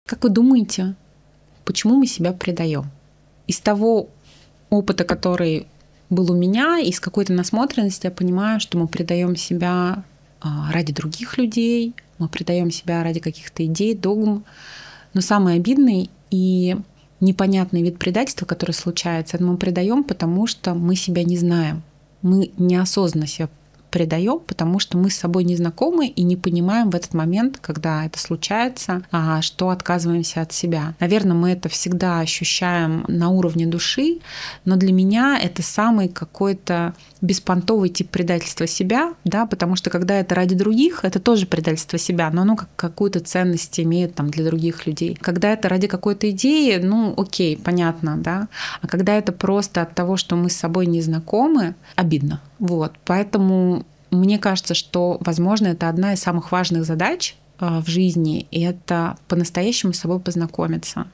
Как вы думаете, почему мы себя предаем? Из того опыта, который был у меня, из какой-то насмотренности я понимаю, что мы предаем себя ради других людей, мы предаем себя ради каких-то идей, догм. Но самый обидный и непонятный вид предательства, который случается, это мы предаем, потому что мы себя не знаем. Мы неосознанно себя предаем, потому что мы с собой не знакомы и не понимаем в этот момент, когда это случается, что отказываемся от себя. Наверное, мы это всегда ощущаем на уровне души, но для меня это самый какой-то беспонтовый тип предательства себя, да, потому что когда это ради других, это тоже предательство себя, но оно как какую-то ценность имеет там для других людей. Когда это ради какой-то идеи, ну окей, понятно, да, а когда это просто от того, что мы с собой не знакомы, обидно. Вот, поэтому мне кажется, что, возможно, это одна из самых важных задач в жизни, и это по-настоящему с собой познакомиться.